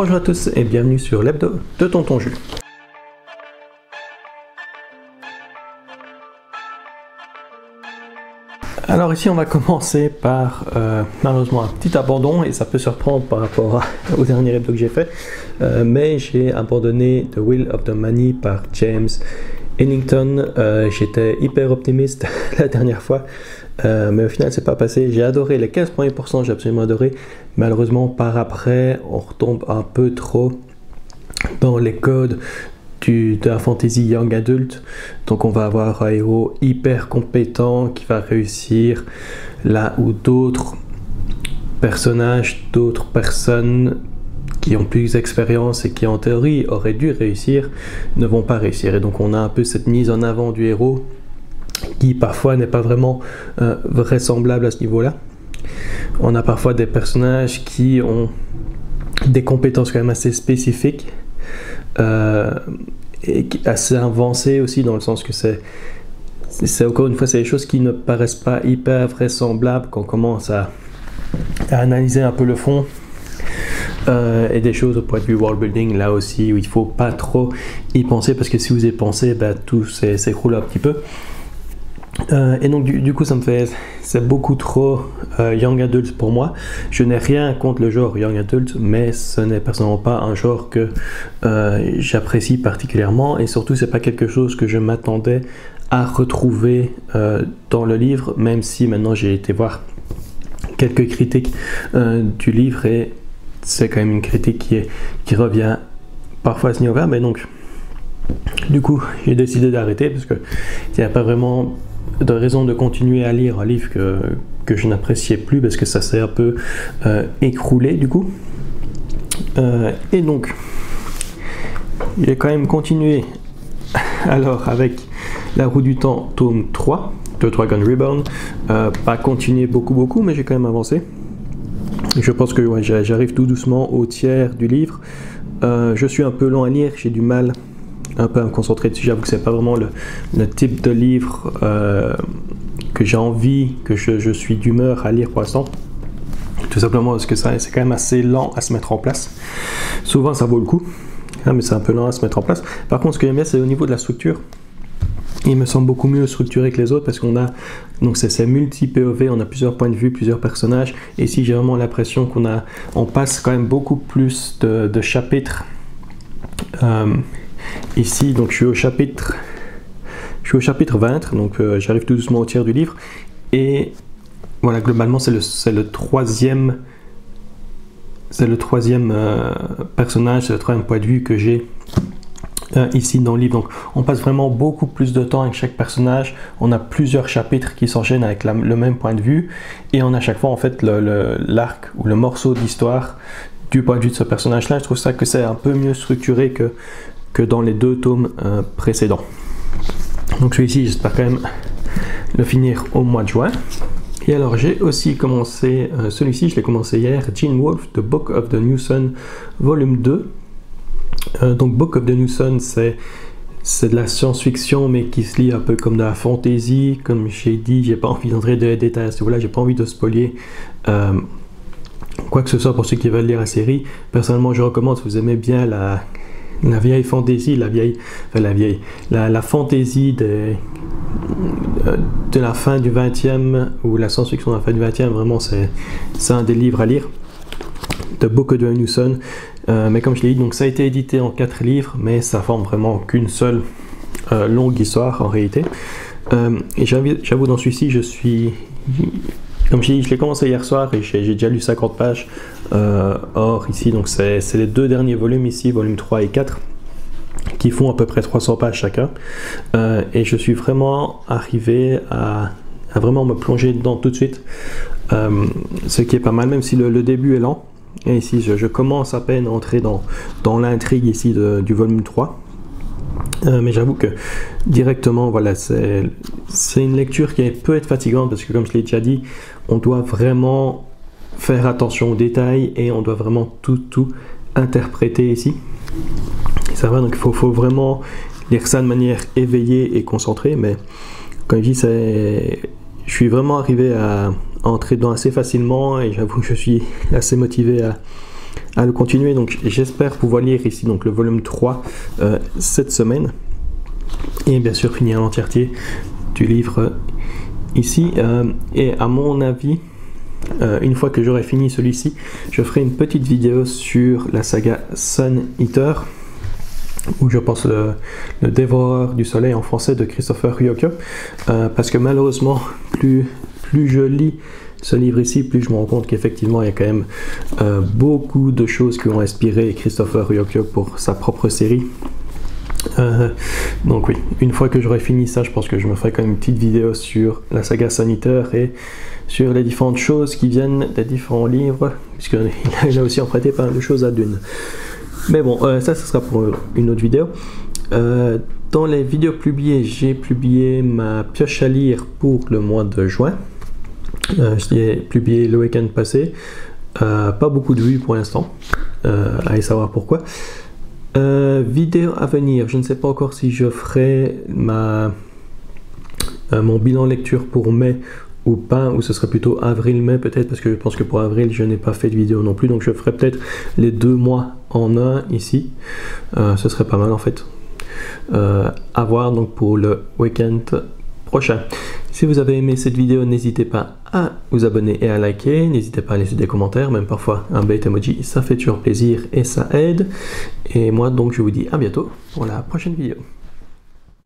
Bonjour à tous et bienvenue sur l'hebdo de Tonton Jules. Alors ici on va commencer par malheureusement un petit abandon et ça peut surprendre par rapport au dernier hebdo que j'ai fait, mais j'ai abandonné The Will of the Many par James Ellington. J'étais hyper optimiste la dernière fois, mais au final c'est pas passé. J'ai adoré les 15 premiers pourcents, j'ai absolument adoré. Malheureusement par après on retombe un peu trop dans les codes de la fantasy young adult, donc on va avoir un héros hyper compétent qui va réussir là où d'autres personnages, d'autres personnes qui ont plus d'expérience et qui en théorie auraient dû réussir ne vont pas réussir. Et donc on a un peu cette mise en avant du héros qui parfois n'est pas vraiment vraisemblable à ce niveau-là. On a parfois des personnages qui ont des compétences quand même assez spécifiques, et assez avancées aussi, dans le sens que c'est encore une fois c'est des choses qui ne paraissent pas hyper vraisemblables quand on commence à analyser un peu le fond, et des choses au point de vue world building là aussi où il faut pas trop y penser, parce que si vous y pensez, tout s'écroule un petit peu. Et donc du coup c'est beaucoup trop young adult pour moi. Je n'ai rien contre le genre young adult, mais ce n'est personnellement pas un genre que j'apprécie particulièrement, et surtout c'est pas quelque chose que je m'attendais à retrouver dans le livre, même si maintenant j'ai été voir quelques critiques du livre et c'est quand même une critique qui revient parfois à ce niveau-là. Mais donc du coup j'ai décidé d'arrêter parce que il n'y a pas vraiment de raison de continuer à lire un livre que je n'appréciais plus, parce que ça s'est un peu écroulé du coup. Et donc j'ai quand même continué alors avec La Roue du Temps tome 3 de Dragon Reborn. Pas continué beaucoup, mais j'ai quand même avancé. Je pense que j'arrive tout doucement au tiers du livre. Je suis un peu lent à lire, j'ai du mal un peu à me concentrer dessus. J'avoue que c'est pas vraiment le type de livre que j'ai envie, que je suis d'humeur à lire pour l'instant, tout simplement parce que c'est quand même assez lent à se mettre en place. Souvent ça vaut le coup, mais c'est un peu lent à se mettre en place. Par contre, ce que j'aime bien, c'est au niveau de la structure. Il me semble beaucoup mieux structuré que les autres, parce qu'on a donc c'est multi-POV, on a plusieurs points de vue, plusieurs personnages, et ici j'ai vraiment l'impression qu'on passe quand même beaucoup plus de chapitres. Ici donc je suis au chapitre 20, donc j'arrive tout doucement au tiers du livre, et voilà, globalement c'est le troisième personnage, c'est le troisième point de vue que j'ai ici dans le livre. Donc on passe vraiment beaucoup plus de temps avec chaque personnage, on a plusieurs chapitres qui s'enchaînent avec le même point de vue, et on a chaque fois en fait l'arc ou le morceau d'histoire du point de vue de ce personnage là. Je trouve ça que c'est un peu mieux structuré que dans les deux tomes précédents. Donc celui-ci, j'espère quand même le finir au mois de juin. Et alors j'ai aussi commencé celui-ci, je l'ai commencé hier, Gene Wolfe, The Book of the New Sun, volume 2. Donc Book of the New Sun, c'est de la science-fiction, mais qui se lit un peu comme de la fantasy. Comme j'ai dit, j'ai pas envie d'entrer dans les détails à ce niveau-là, j'ai pas envie de spoiler quoi que ce soit pour ceux qui veulent lire la série. Personnellement, je recommande, si vous aimez bien la vieille fantasy, la fantasy de la fin du 20e, ou la science-fiction de la fin du 20e, vraiment c'est un des livres à lire, The Book of the New Sun. Mais comme je l'ai dit, donc ça a été édité en 4 livres, mais ça forme vraiment qu'une seule longue histoire en réalité. Et j'avoue, dans celui-ci, comme je l'ai commencé hier soir et j'ai déjà lu 50 pages. Or ici, donc c'est les deux derniers volumes ici, volume 3 et 4, qui font à peu près 300 pages chacun. Et je suis vraiment arrivé à vraiment me plonger dedans tout de suite, ce qui est pas mal, même si le début est lent. Et ici, je commence à peine à entrer dans l'intrigue ici du volume 3. Mais j'avoue que directement, voilà, c'est une lecture qui peut être fatigante, parce que comme je l'ai déjà dit, on doit vraiment faire attention aux détails et on doit vraiment tout interpréter ici. Ça va, donc il faut vraiment lire ça de manière éveillée et concentrée. Mais comme je dis, je suis vraiment arrivé à entrer dedans assez facilement, et j'avoue que je suis assez motivé à le continuer. Donc j'espère pouvoir lire ici donc le volume 3 cette semaine. Et bien sûr finir l'entièreté du livre ici. Et à mon avis, une fois que j'aurai fini celui-ci, je ferai une petite vidéo sur la saga Sun Eater, ou je pense le Dévoreur du Soleil en français de Christopher Ryoko, parce que malheureusement, plus je lis ce livre ici, plus je me rends compte qu'effectivement il y a quand même beaucoup de choses qui ont inspiré Christopher Ryoko pour sa propre série. Donc oui, une fois que j'aurai fini ça, je pense que je me ferai quand même une petite vidéo sur la saga Sun Eater et sur les différentes choses qui viennent des différents livres, puisqu'il a aussi emprunté pas mal de choses à Dune. Mais bon, ça ce sera pour une autre vidéo. Dans les vidéos publiées, j'ai publié ma pioche à lire pour le mois de juin. Je l'ai publié le week-end passé. Pas beaucoup de vues pour l'instant. Allez savoir pourquoi. Vidéo à venir, je ne sais pas encore si je ferai mon bilan lecture pour mai ou pas, ou ce serait plutôt avril-mai peut-être, parce que je pense que pour avril je n'ai pas fait de vidéo non plus, donc je ferai peut-être les 2 mois en un ici. Ce serait pas mal en fait. À voir donc pour le week-end prochain. Si vous avez aimé cette vidéo, n'hésitez pas à vous abonner et à liker, n'hésitez pas à laisser des commentaires, même parfois un bait emoji, ça fait toujours plaisir et ça aide. Et moi donc je vous dis à bientôt pour la prochaine vidéo.